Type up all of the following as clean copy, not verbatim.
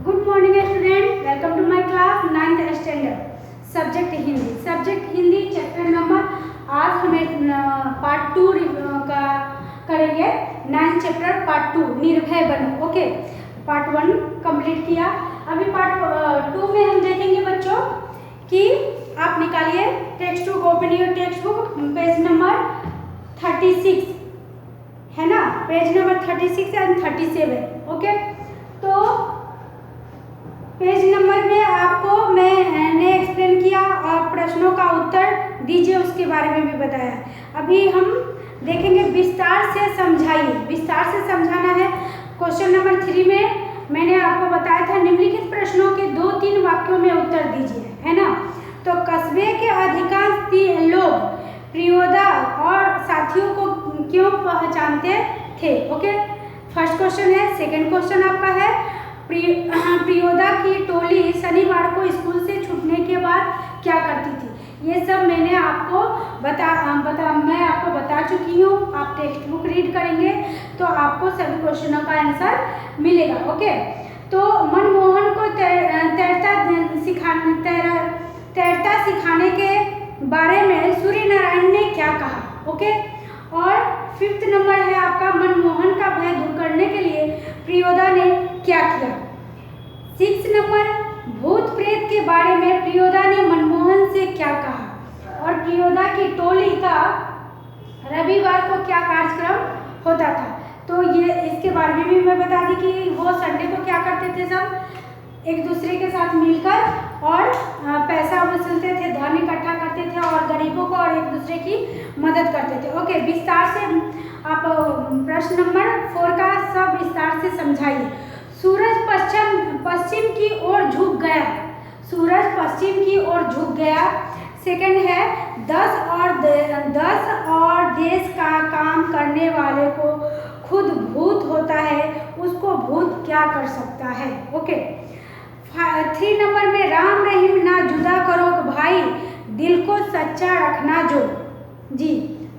Good morning student, welcome to my class 9th standard subject Hindi. Subject Hindi chapter number आज हमें part 2 का करेंगे। 9th chapter part 2 निर्भय बनो। ओके, पार्ट 1 कंप्लीट किया। अभी पार्ट 2 में हम देखेंगे बच्चों कि आप निकालिए text book, open your text book, page number 36 है ना, पेज नंबर 36 एंड 37। ओके, तो पेज नंबर में आपको मैंने एक्सप्लेन किया और प्रश्नों का उत्तर दीजिए, उसके बारे में भी बताया। अभी हम देखेंगे विस्तार से समझाइए। विस्तार से समझाना है। क्वेश्चन नंबर 3 में मैंने आपको बताया था निम्नलिखित प्रश्नों के 2-3 वाक्यों में उत्तर दीजिए, है ना। तो कस्बे के अधिकांश लोग प्रियोदा और साथियों को क्यों पहचानते थे? ओके, फर्स्ट क्वेश्चन है। सेकंड क्वेश्चन आपका है प्रियोदा की टोली शनिवार को स्कूल से छूटने के बाद क्या करती थी? ये सब मैंने आपको मैं आपको बता चुकी हूँ। आप टेक्स्ट बुक रीड करेंगे तो आपको सभी क्वेश्चनों का आंसर मिलेगा। ओके, तो मनमोहन को तैरता सिखाने के बारे में सूर्य नारायण ने क्या कहा? ओके, और 5th नंबर है आपका मनमोहन का भय दूर करने के लिए प्रियोदा ने क्या किया? 6 नंबर भूत प्रेत के बारे में प्रियोदा ने मनमोहन से क्या कहा? और प्रियोदा की टोली का रविवार को क्या कार्यक्रम होता था? तो ये इसके बारे में भी मैं बता दी कि वो संडे को क्या करते थे, सब एक दूसरे के साथ मिलकर और पैसा वसूलते थे, धन इकट्ठा करते थे और गरीबों को और एक दूसरे की मदद करते थे। ओके, विस्तार से आप प्रश्न नंबर 4 का सब विस्तार से समझाइए। सूरज पश्चिम की ओर झुक गया। सूरज पश्चिम की ओर झुक गया। सेकंड है 10 और देश का काम करने वाले को खुद भूत होता है, उसको भूत क्या कर सकता है? ओके, 3 नंबर में राम रहीम ना जुदा करो भाई, दिल को सच्चा रखना जो जी।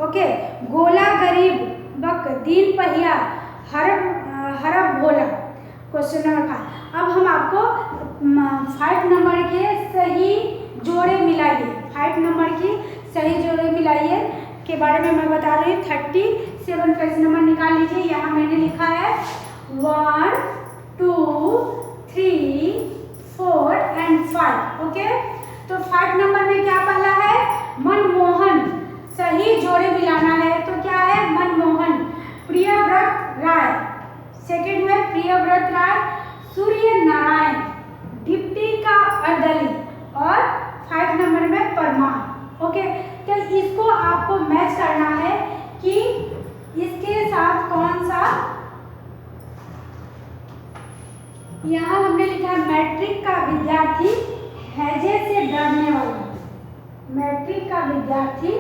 ओके, गोला गरीब बक दीन पहिया हरब भोला। Question number 5। अब हम आपको 5 नंबर के सही जोड़े मिलाइए। 5 नंबर की सही जोड़े मिलाइए के बारे में मैं बता रही हूँ। 37 पेज नंबर निकाल लीजिए। यहाँ मैंने लिखा है 1 2 3 4 एंड 5। ओके, तो 5 नंबर में क्या पहला है? मनमोहन। सही जोड़े मिलाना है तो क्या है? मनमोहन। प्रियव्रत राय। सेकंड में प्रियव्रत राय, सूर्य नारायण, डिप्टी का अर्दली और 5 नंबर में परमार। ओके, तो इसको आपको मैच करना है कि इसके साथ कौन सा। यहाँ हमने लिखा है मैट्रिक का विद्यार्थी हैजे से डरने वाला। मैट्रिक का विद्यार्थी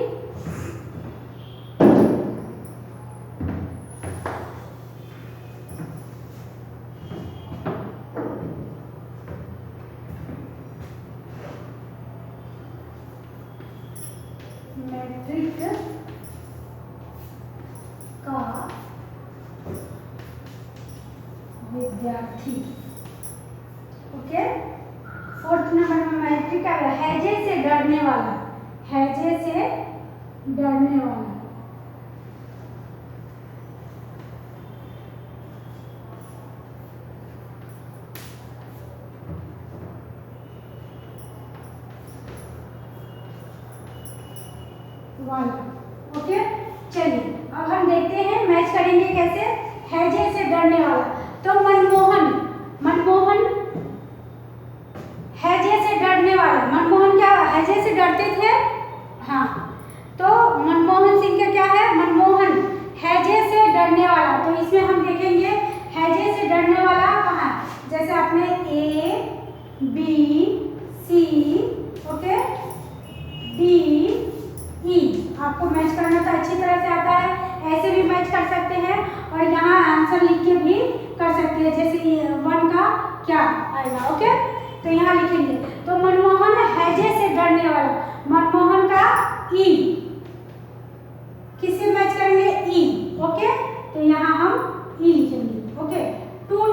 विद्यार्थी। ओके, 4th नंबर में मैट्रिक का हैजे से डरने वाला। हैजे से डरने वाला। ओके, चलिए अब हम देखते हैं मैच करेंगे कैसे। हैजे से डरने वाला तो मनमोहन हैजे से डरने वाला। मनमोहन क्या हैजे से डरते थे? हाँ, तो मनमोहन सिंह का क्या है? मनमोहन हैजे से डरने वाला। तो इसमें हम देखेंगे हैजे से डरने वाला कहाँ, जैसे आपने A B C okay D E आपको मैच करना तो अच्छी तरह से आता है। ऐसे भी मैच कर सकते हैं और यहाँ आंसर लिख के भी कर सकते हैं, जैसे 1 का क्या आएगा। ओके, तो यहाँ लिखेंगे तो मनमोहन हैजे से डरने वाला। मनमोहन का ई किससे मैच करेंगे? ई। ओके, तो यहाँ हम ई लिखेंगे। ओके, 2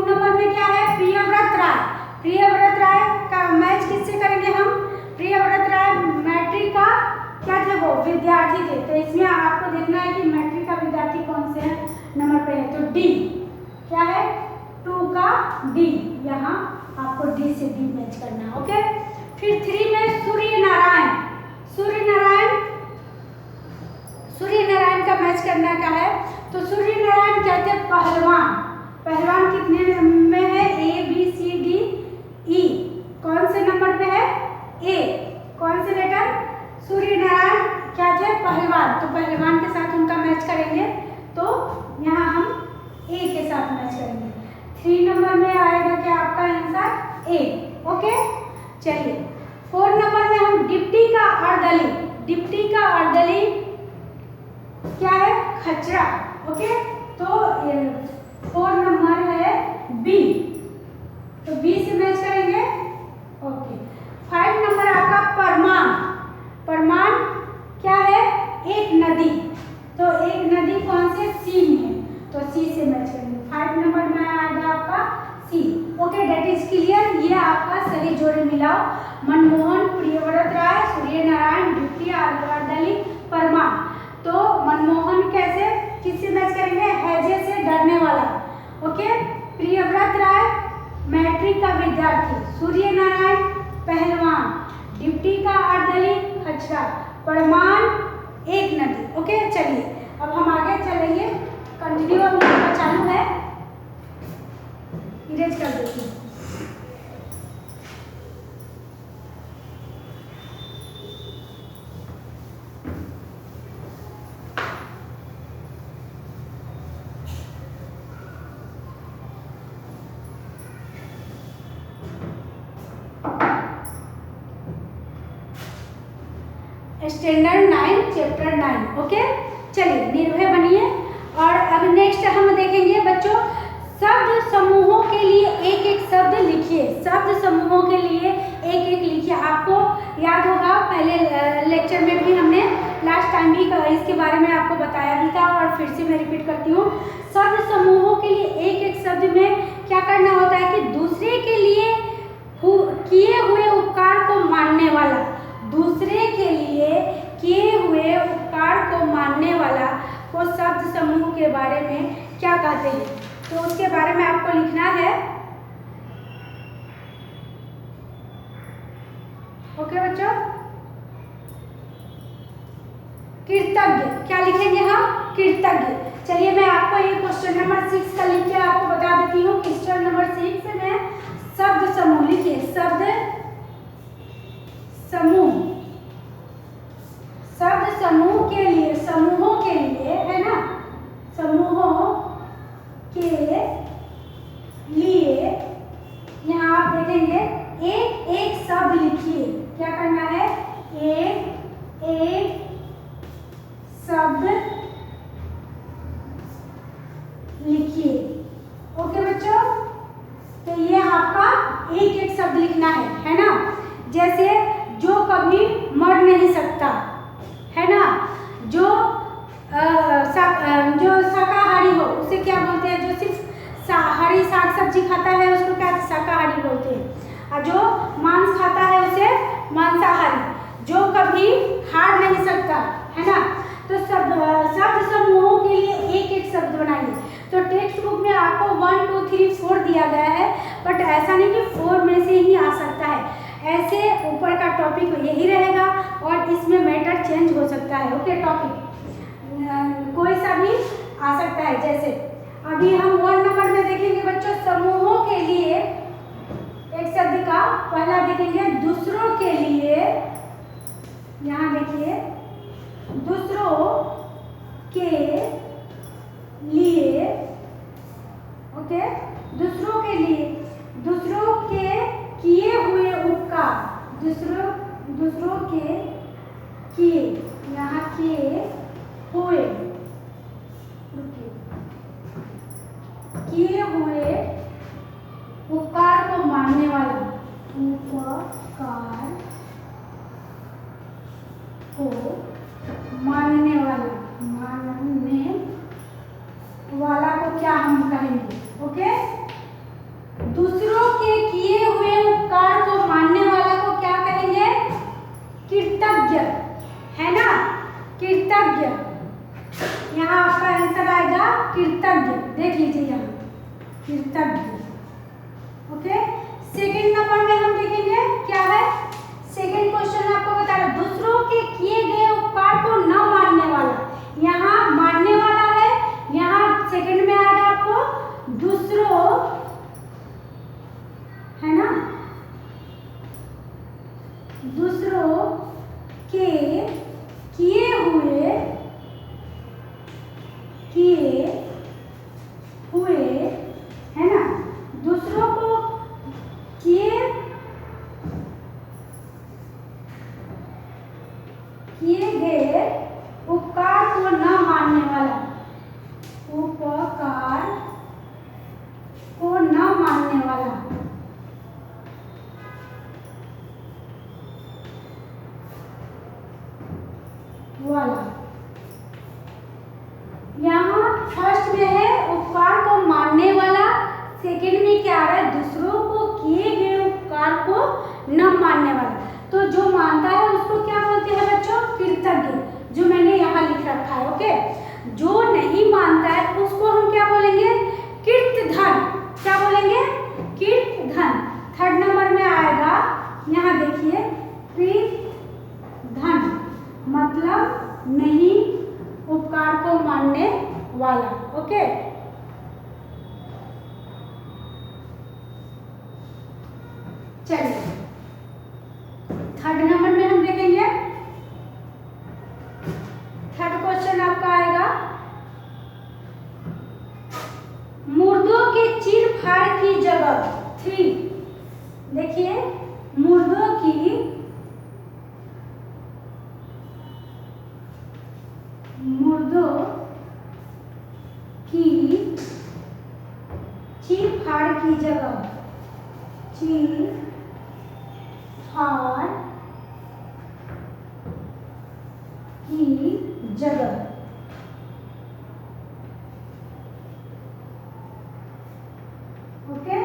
नंबर में क्या है? प्रिय प्रियव्रत राय का मैच किससे करेंगे हम? प्रियव्रत राय मैट्रिक का क्या थे, वो विद्यार्थी थे। तो इसमें आपको देखना है कि मैट्रिक का विद्यार्थी कौन से है नंबर पे है। तो डी क्या है, 2 का डी, यहाँ आपको डी से डी मैच करना है। ओके, फिर 3 में सूर्य नारायण का मैच करना क्या है? तो सूर्य नारायण क्या थे? पहलवान कितने में है? A B C D E, कौन से नंबर पे है? ए, कौन से लेटर? सूर्य नारायण क्या थे? पहलवान। तो पहलवान के साथ उनका मैच करेंगे, तो यहाँ हम ए के साथ मैच करेंगे। 3 नंबर में आएगा क्या आपका आंसर? ए। ओके, चलिए 4 नंबर में हम डिप्टी का अर्दली क्या है? खचरा। ओके, तो 4 नंबर है बी, तो बी से मैच करेंगे। ओके, 5 नंबर आपका परमान क्या है? एक नदी, तो एक नदी कौन से? सी में, तो सी से मैच करेंगे। 5 नंबर में आएगा आपका C. Okay, that is clear. ये आपका सही जोड़े मिलाओ, मनमोहन, प्रियव्रत राय, सूर्य नारायण, डिप्टी, अर्दली, परमान। तो मनमोहन कैसे, किससे मैच करेंगे? हैजे से, डरने वाला। ओके, प्रियव्रत राय मैट्रिक का विद्यार्थी, सूर्य नारायण पहलवान, डिप्टी का अर्दली खचरा, परमान एक नदी। ओके, चलिए अब हम आगे चलेंगे, कंटिन्यू अब हमारा चालू है। इरेज कर देती हूँ। Standard 9 chapter 9। ओके, चलिए निर्भय बनिए। और अब नेक्स्ट हम देखेंगे बच्चों, शब्द समूहों के लिए एक एक शब्द लिखिए। शब्द समूहों के लिए एक एक लिखिए। आपको याद होगा पहले लेक्चर में भी हमने लास्ट टाइम भी इसके बारे में आपको बताया भी था, और फिर से मैं रिपीट करती हूँ। शब्द समूहों के लिए एक एक शब्द में क्या करना होता है कि दूसरे के लिए किए हुए उपकार को मानने वाला, दूसरे के लिए किए हुए उपकार को मानने वाला को शब्द समूह के बारे में क्या कहते हैं? तो उसके बारे में आपको लिखना है। ओके बच्चों, कृतज्ञ, क्या लिखेंगे हम? कृतज्ञ। चलिए मैं आपको ये क्वेश्चन नंबर 6 का लिख के आपको बता देती हूँ। क्वेश्चन नंबर 6 में शब्द समूह लिखिए। शब्द समूह के लिए, समूहों के लिए है ना, समूहों के लिए यहाँ आप देखेंगे एक एक शब्द लिखिए। क्या करना है? एक एक शब्द लिखिए। ओके बच्चों, तो ये आपका एक एक शब्द लिखना है ना। जैसे जो कभी मर नहीं सकता, है ना, जो शाकाहारी हो उसे क्या बोलते हैं? जो सिर्फ हरी साग सब्जी खाता है उसको क्या शाकाहारी बोलते हैं। और जो मांस खाता है उसे मांसाहारी। जो कभी हार नहीं सकता, है ना। तो शब्द समूहों के लिए एक एक शब्द बनाइए। तो टेक्स्ट बुक में आपको 1 2 3 4 दिया गया है, बट ऐसा नहीं कि 4 में से ही आ सकता है। ऐसे ऊपर का टॉपिक यही रहेगा और इसमें मैटर चेंज हो सकता है। ओके, टॉपिक कोई सा भी आ सकता है। जैसे अभी हम 1 नंबर में देखेंगे बच्चों, समूहों के लिए एक शब्द का पहला देखेंगे दूसरों के लिए। यहाँ देखिए, दूसरों के लिए। ओके, दूसरों के लिए, दूसरों के किए हुए उपकार, दूसरों के किए, यहाँ किए हुए, किए हुए उपकार को मानने वाला, उपकार को मानने वाला को क्या हम कहेंगे? ओके, दूसरों के किए हुए कृतज्ञ। ओके, सेकंड नंबर में हम देखेंगे क्या है। सेकंड क्वेश्चन आपको बता रहा है दूसरों के किए गए उपकार को न मानने वाला। यहाँ मानने वाला है, यहाँ सेकंड में आएगा आपको दूसरों, है ना, दूसरों के किए हुए, है ना, दूसरों को किए गए उपकार को न मानने वाला, उपकार को न मानने वाला, यहाँ फर्स्ट में है उपकार को मानने वाला, सेकंड में क्या आ रहा है दूसरों को किए गए उपकार को न मानने वाला। तो जो मानता है उसको क्या बोलते हैं बच्चों, कृतज्ञ, जो मैंने यहाँ लिख रखा है। ओके, जो नहीं मानता है उसको हम क्या बोलेंगे, कृतधन। क्या बोलेंगे, कृतधन। थर्ड नंबर में आएगा, यहाँ देखिए कृतधन मतलब नहीं उपकार को मानने वाला। ओके, चलिए थर्ड नंबर में हम देखेंगे। थर्ड क्वेश्चन आपका आएगा मुर्दों के चीर फाड़ की जगह। 3 देखिए, मुर्दों की चीर फाड़ की जगह, चीर फाड़ की जगह। ओके,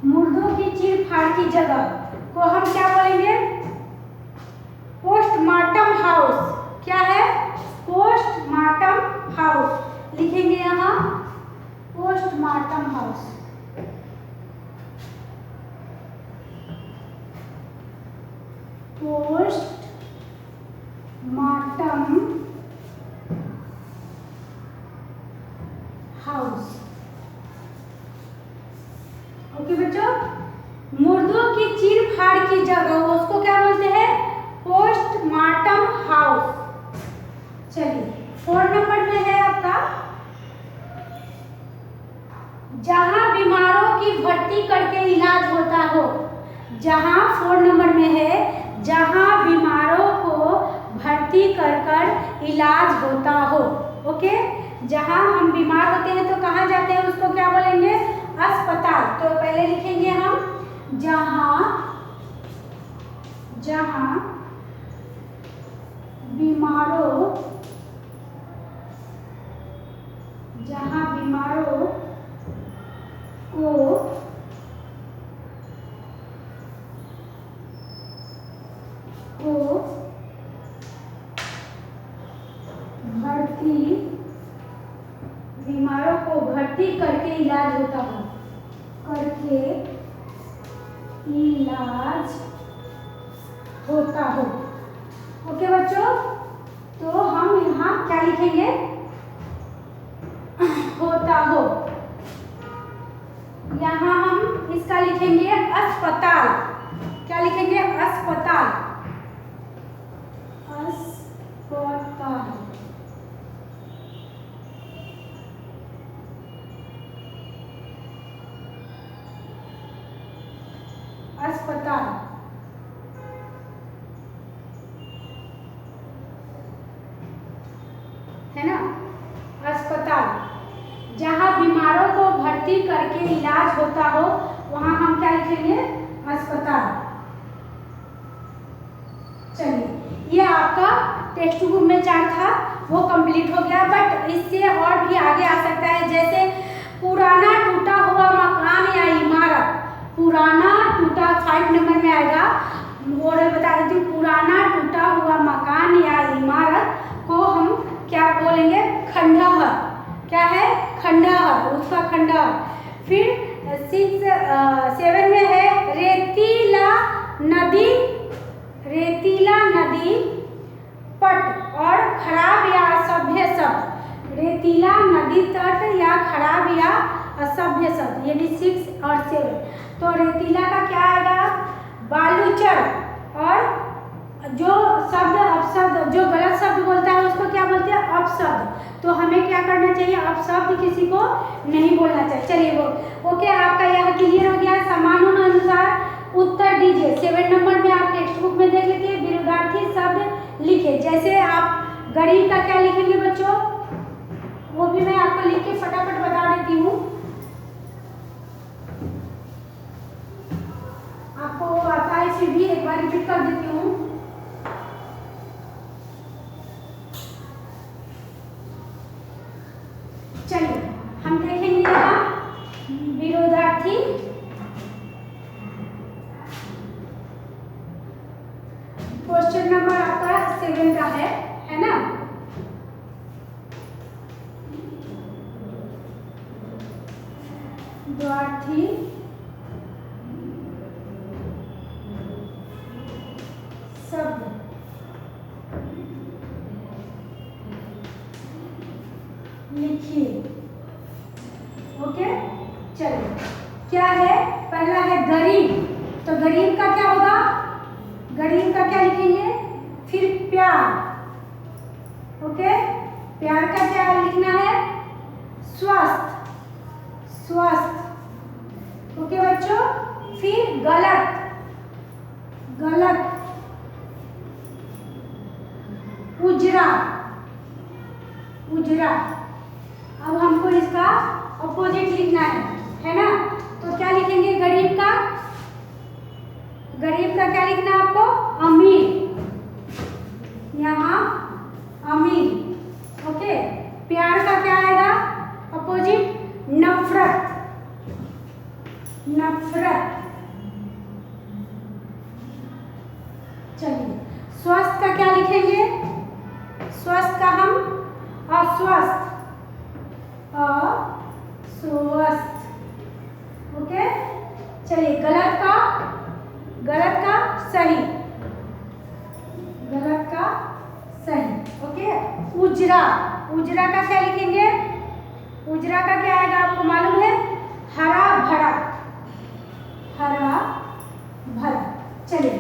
मुर्दों की चीर फाड़ की जगह को हम क्या बोलेंगे, पोस्टमार्टम हाउस। क्या है, पोस्टमार्टम हाउस। लिखेंगे यहाँ postmortem house. Postmortem house. Okay बच्चों, मुर्दों की चीर फाड़ की जगह उसको क्या बोलते हैं, पोस्टमार्टम हाउस। चलिए 4 नंबर में है आपका जहां बीमारों की भर्ती करके इलाज होता हो। जहां 4 नंबर में है जहां बीमारों को भर्ती कर इलाज होता हो। ओके, जहां हम बीमार होते हैं तो कहाँ जाते हैं, उसको क्या बोलेंगे, अस्पताल। तो पहले लिखेंगे हम जहां बीमारों को भर्ती करके इलाज होता हो, ओके बच्चों, तो हम यहाँ क्या लिखेंगे, होता हो। यहाँ हम इसका लिखेंगे अस्पताल। क्या लिखेंगे, अस्पताल। अस्पताल है ना, अस्पताल। जहां बीमारों को भर्ती करके इलाज होता हो वहां हम क्या लिखेंगे, अस्पताल। चलिए, ये आपका टेक्स्ट बुक में चार्ट था वो कंप्लीट हो गया, बट इससे और भी आगे आ सकता है। जैसे पुराना टूटा हुआ मकान या इमारत, पुराना टूटा 5 नंबर में आएगा। और बता देती हूँ, पुराना टूटा हुआ मकान या इमारत को हम क्या बोलेंगे, खंडहर। क्या है, खंडहर, उसका खंडहर। फिर 7 में है रेतीला नदी पट और खराब या असभ्य शब्द। रेतीला नदी तट या खराब या असभ्य शब्द, यानी 6 और 7। तो रेतीला का क्या आएगा? बालूचर। और जो शब्द अपशब्द, जो गलत शब्द बोलता है उसको क्या बोलते हैं? अपशब्द। तो हमें क्या करना चाहिए? अपशब्द किसी को नहीं बोलना चाहिए। चलिए वो ओके, आपका यह क्लियर हो गया। समानुसार उत्तर दीजिए। 7 नंबर में आप टेक्स्ट बुक में देख लीजिए, विरुद्धार्थी शब्द लिखे। जैसे आप गरीब का क्या लिखेंगे बच्चों? वो भी मैं आपको लिख के फटाफट बता देती हूँ। आपको आता है फिर भी एक बार रिपीट कर देती हूँ। चलिए हम देखेंगे यहाँ विरोधार्थी क्वेश्चन नंबर आपका 7 का है ना? विरोधार्थी शब्द लिखिए। ओके, चलिए क्या है? पहला है गरीब। तो गरीब का क्या होगा? गरीब का क्या लिखेंगे? फिर प्यार। ओके, प्यार का क्या लिखना है? स्वस्थ। ओके बच्चों, फिर गलत। उजरा। अब हमको इसका अपोजिट लिखना है ना? तो क्या लिखेंगे? गरीब का क्या लिखना है आपको? अमीर। यहाँ अमीर। ओके, प्यार का क्या आएगा अपोजिट? नफरत। चलिए, स्वस्थ का क्या लिखेंगे? स्वस्थ का हम अस्वस्थ। ओके, चलिए गलत का सही। ओके, उजरा का क्या लिखेंगे? उजरा का क्या आएगा आपको मालूम है? हरा भरा। चलिए,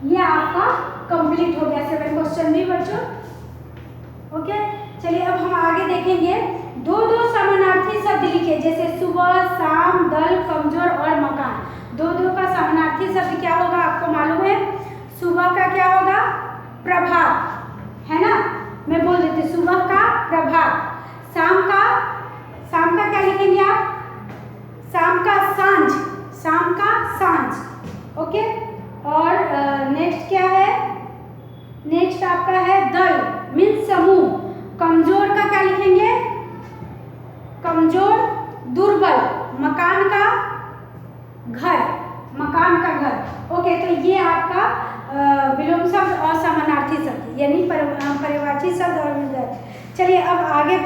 ये आपका कंप्लीट हो गया 7 क्वेश्चन भी बच्चों। ओके, चलिए अब हम आगे देखेंगे। दो समानार्थी शब्द लिखे, जैसे सुबह, शाम, दल, कमजोर और मकान। दो का समानार्थी शब्द क्या होगा आपको मालूम है? सुबह का क्या होगा? प्रभात, है ना? मैं बोल देती, सुबह का प्रभात। शाम का क्या लिखेंगे आप? शाम का सांझ। ओके, और नेक्स्ट क्या है? नेक्स्ट आपका है दल, मीन्स समूह। कमजोर का क्या लिखेंगे? कमजोर, दुर्बल। मकान का घर। ओके, तो ये आपका विलोम शब्द और समानार्थी शब्द, यानी पर्यायवाची शब्द और विरुद्धार्थी। चलिए अब आगे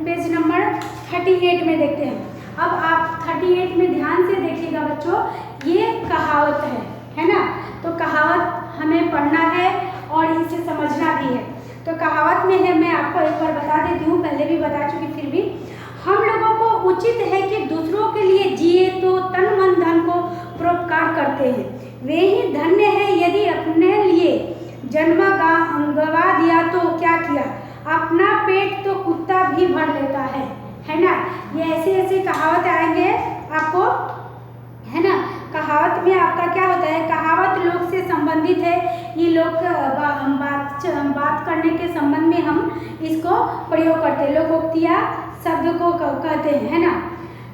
पेज नंबर 38 में देखते हैं। अब आप 38 में ध्यान से देखिएगा बच्चों, ये कहावत है ना? तो कहावत हमें पढ़ना है और इसे समझना भी है। तो कहावत में है, मैं आपको एक बार बता देती हूँ, पहले भी बता चुकी, फिर भी हम लोगों को उचित है कि दूसरों के लिए जिए तो तन मन धन को परोपकार करते हैं। वे ही धन्य है यदि अपने लिए जन्म गवा दिया तो क्या किया, अपना पेट तो कुत्ता भी भर लेता है ना? ये ऐसे कहावत आएंगे आपको, है ना? कहावत में आपका क्या होता है? कहावत लोग से संबंधित है। ये लोग बात करने के संबंध में हम इसको प्रयोग करते हैं। लोकोक्तियाँ शब्द को कहते हैं, है ना?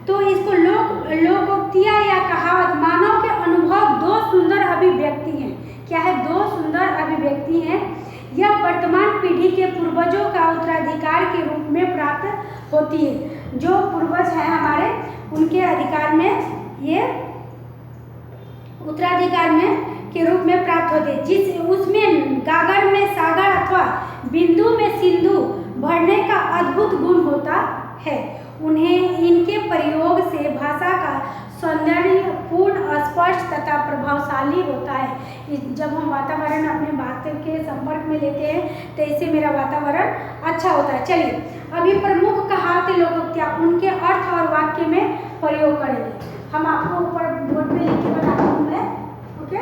तो इसको लोकोक्तियाँ या कहावत मानव के अनुभव 2 सुंदर अभिव्यक्ति हैं। क्या है? 2 सुंदर अभिव्यक्ति हैं। यह वर्तमान पीढ़ी के पूर्वजों का उत्तराधिकार के रूप में प्राप्त होती है। जो पूर्वज हैं हमारे, उनके अधिकार में ये उत्तराधिकार में के रूप में प्राप्त होते हैं। जिस उसमें गागर में सागर अथवा बिंदु में सिंधु भरने का अद्भुत गुण होता है। उन्हें इनके प्रयोग से भाषा का खुशहाली होता है। जब हम वातावरण अपने बात के संपर्क में लेते हैं तो इससे मेरा वातावरण अच्छा होता है। चलिए अभी प्रमुख कहावतें लोकोक्तियाँ उनके अर्थ और वाक्य में प्रयोग करेंगे। हम आपको ऊपर बोर्ड पे लिख के बताती हूँ मैं, ओके।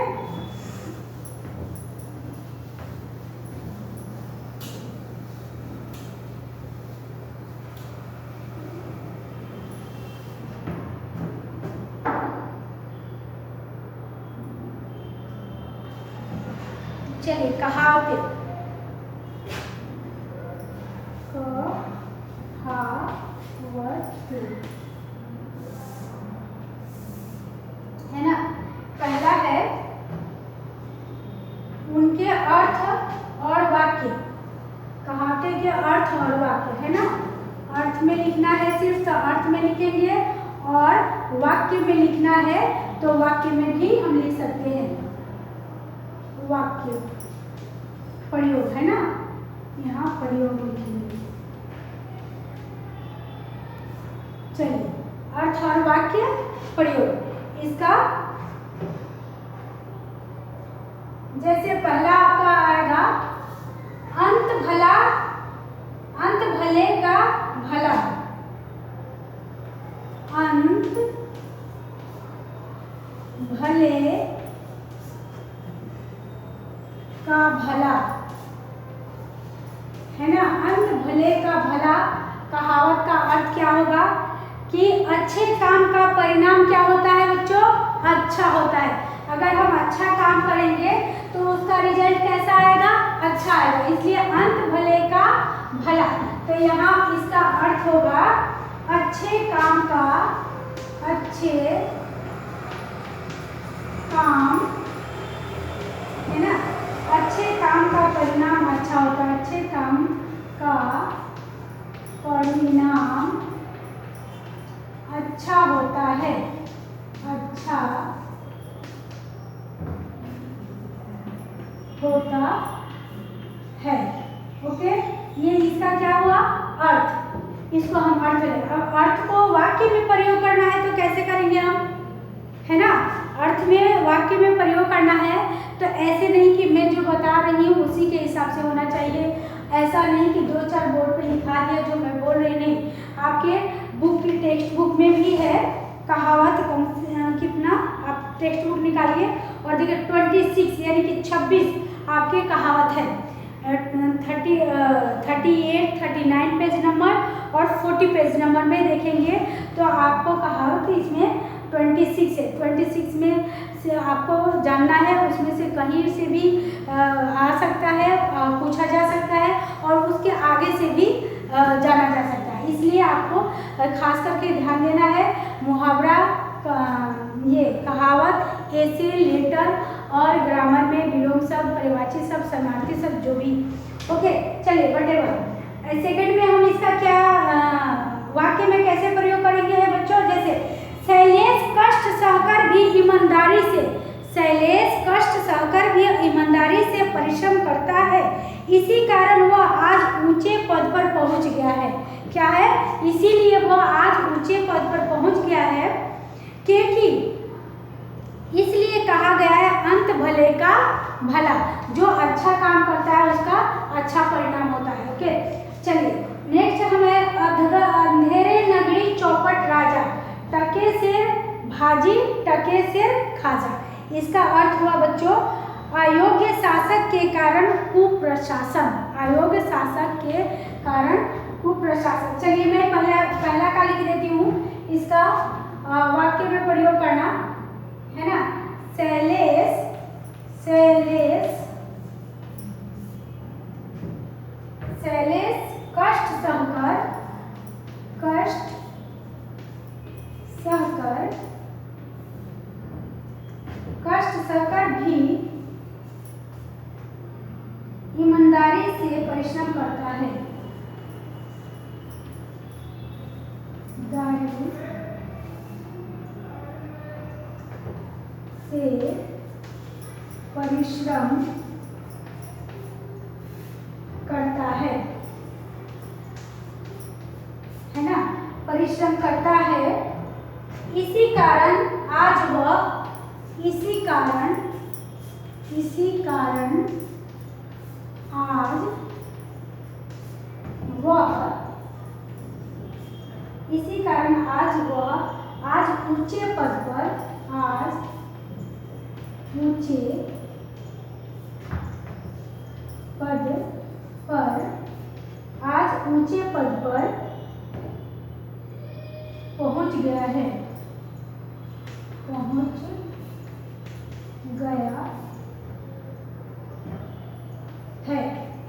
चलिए कहावतें, है ना। पहला है उनके अर्थ और वाक्य, कहावतें के अर्थ और वाक्य, है ना। अर्थ में लिखना है सिर्फ तो अर्थ में लिखेंगे, और वाक्य में लिखना है तो वाक्य में भी हम लिख सकते हैं। वाक्य प्रयोग, है ना, यहाँ प्रयोग लिखेंगे। चलिए अर्थ और वाक्य प्रयोग, इसका जैसे पहला आपका आएगा अंत भला, अंत भले का भला, अंत भले का भला, है ना। अंत भले का भला कहावत का अर्थ क्या होगा कि अच्छे काम का परिणाम क्या होता है बच्चों, अच्छा होता है। अगर हम अच्छा काम करेंगे तो उसका रिजल्ट कैसा आएगा, अच्छा आएगा। इसलिए अंत भले का भला, तो यहाँ इसका अर्थ होगा अच्छे काम का, अच्छे काम, है ना, अच्छे काम का परिणाम अच्छा होता है। अच्छे काम का परिणाम अच्छा होता है, अच्छा होता है, ओके। ये इसका क्या हुआ अर्थ, इसको हम अर्थ ले। अब अर्थ को वाक्य में प्रयोग करना है तो कैसे करेंगे हम, है ना। अर्थ में वाक्य में प्रयोग करना है तो ऐसे नहीं कि मैं जो बता रही हूँ उसी के हिसाब से होना चाहिए। ऐसा नहीं कि दो चार बोर्ड पे लिखा दिया जो मैं बोल रही, नहीं। आपके बुक की टेक्स्ट बुक में भी है कहावत, कितना आप टेक्स्ट बुक निकालिए और देखिए 26 यानी कि 26 आपके कहावत है। 38, 39 पेज नंबर और 40 पेज नंबर में देखेंगे तो आपको कहावत इसमें 26 है। 26 में से आपको जानना है, उसमें से कहीं से भी आ सकता है, पूछा जा सकता है और उसके आगे से भी जाना जा सकता है। इसलिए आपको खास करके ध्यान देना है। मुहावरा, ये कहावत, ऐसे, लेटर और ग्रामर में विलोम शब्द, परिवाची शब्द, समानार्थी शब्द जो भी, ओके। चलिए वटेवर। सेकंड में हम इसका क्या वाक्य में कैसे प्रयोग करेंगे है बच्चों, जैसे शैलेश कष्ट सहकर भी ईमानदारी से, शैलेश कष्ट सहकर भी ईमानदारी से परिश्रम करता है, इसी कारण वह आज ऊंचे पद पर पहुंच गया है। क्या है, इसीलिए वह आज ऊंचे पद पर पहुंच गया है क्योंकि इसलिए कहा गया है अंत भले का भला, जो अच्छा काम करता है उसका अच्छा परिणाम होता है, ओके। चलिए नेक्स्ट हमें अंधेरे नगरी चौपट राजा, टके सिर भाजी टके सिर खाजा। इसका अर्थ हुआ बच्चों अयोग्य शासक के कारण कुप्रशासन, अयोग्य शासक के कारण कुप्रशासन। चलिए मैं पहला का लिख देती हूँ, इसका वाक्य में प्रयोग करना है ना। शैलेश, शैलेश, शैलेश कष्ट सहकर, कष्ट सहकर, कष्ट सहकर भी ईमानदारी से परिश्रम करता है, ईमानदारी से परिश्रम करता है ना, परिश्रम करता है। इसी कारण आज वह, इसी कारण इसी कारण आज वह ऊंचे पद पर पहुंच गया है।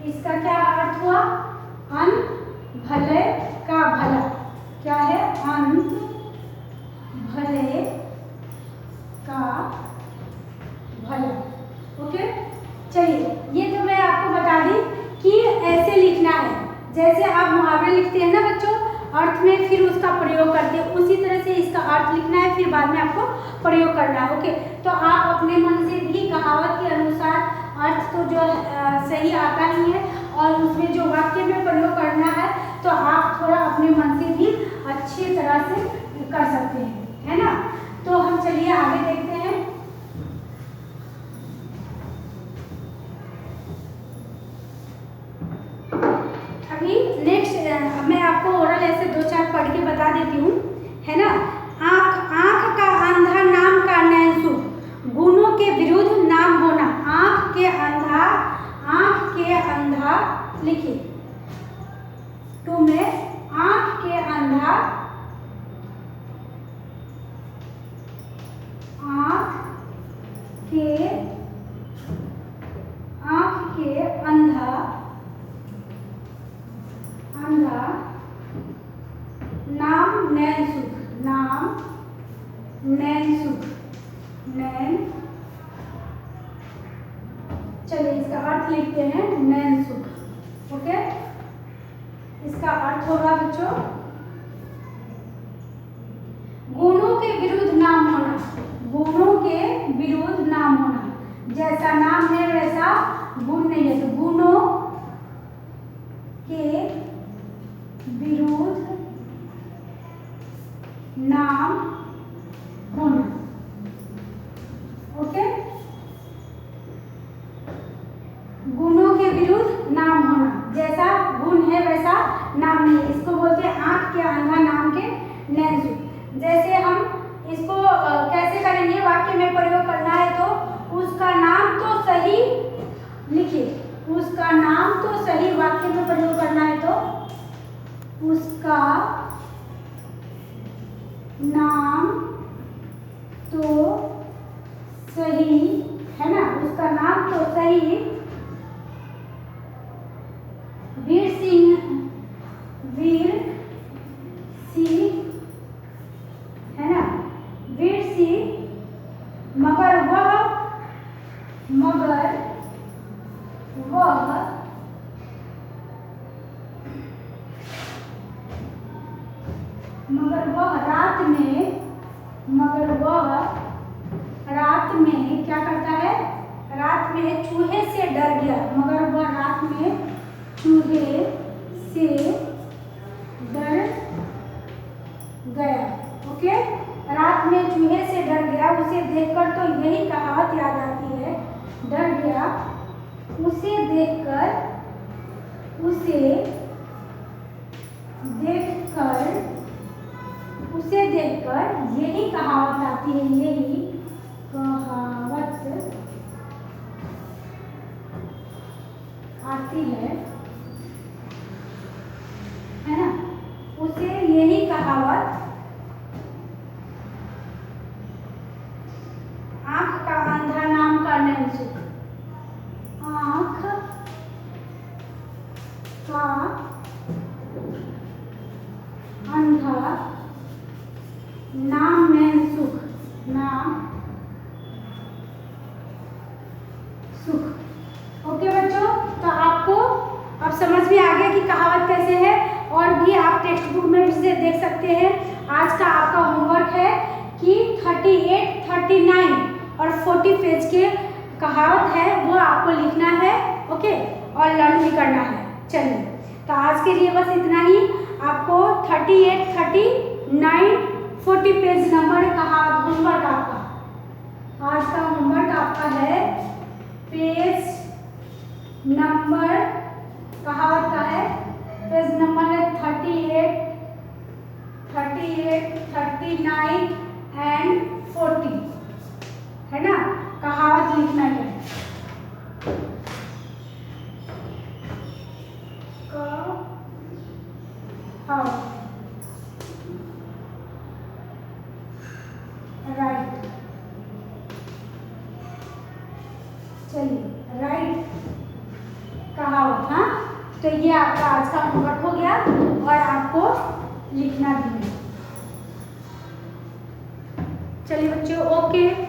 इसका क्या अर्थ हुआ? अंत भले का भला। क्या है? अंत भले का भला। ओके, चलिए ये तो मैं आपको बता दी कि ऐसे लिखना है, जैसे आप मुहावरे लिखते हैं ना बच्चों, अर्थ में फिर उसका प्रयोग करते हैं, उसी तरह से इसका अर्थ लिखना है, फिर बाद में आपको प्रयोग करना है। ओके, तो आप अपने मन से भी कहावत के अनुसार अर्थ तो जो सही आता ही है, और उसमें जो वाक्य में प्रयोग करना है तो आप थोड़ा अपने मन से भी अच्छी तरह से कर सकते हैं, है ना। तो हम चलिए आगे देखते हैं। अभी नेक्स्ट मैं आपको ओरल ऐसे 2-4 पढ़ के बता देती हूँ, है ना। आँख का अंधा नाम का नैनसुख, गुणों के विरुद्ध नाम होना। आँख के अंधा लिखिए 2 में। आँख के अंधा, आँख के अंधा नाम नैनसुख, चलिए इसका अर्थ लिखते हैं, नैनसुख। ओके, इसका अर्थ होगा बच्चों गुणों के विरुद्ध नाम होना। जैसा नाम है वैसा गुण नहीं है, तो गुणों के विरुद्ध नाम होना। ओके, गुणों के विरुद्ध नाम होना, जैसा गुण है वैसा नाम नहीं है, इसको बोलते हैं आँख के अंधा नाम के नैनसुख। जैसे हम इसको कैसे करेंगे, वाक्य में प्रयोग करना है तो उसका नाम तो सही लिखिए, उसका नाम तो सही वाक्य में प्रयोग करना है तो उसका नाम तो सही, है ना, उसका नाम तो सही वीर सिंह है ना, वीर सिंह, मगर वह रात में क्या करता है? रात में चूहे से डर गया। मगर वह रात में चूहे से डर गया। ओके, रात में चूहे से डर गया, उसे देखकर तो यही कहावत याद आती है, डर गया। उसे देखकर यही कहावत आती है, यही कहावत आती है ना। उसे यही कहावत, आँख का अंधा नाम का नैनसुख, आँख का अंधा नाम नैनसुख, सुख। ओके बच्चों, तो आपको अब समझ में आ गया कि कहावत कैसे है, और भी आप टेक्स्ट बुक में से देख सकते हैं। आज का आपका होमवर्क है कि 38, 39 और 40 पेज के कहावत है वो आपको लिखना है। ओके, और लर्न भी करना है। चलिए, तो आज के लिए बस इतना ही। आपको 38, 39, 40 पेज नंबर कहावत होमवर्क आपका, आज का होमवर्क आपका है पेज नंबर कहावत का है, पेज नंबर है 38, 39 एंड 40, है ना। कहावत लिखना है, राइट। चलिए, राइट कहावत। हाँ, तो ये आपका आज का होमवर्क हो गया और आपको लिखना भी है। चलिए बच्चों, ओके।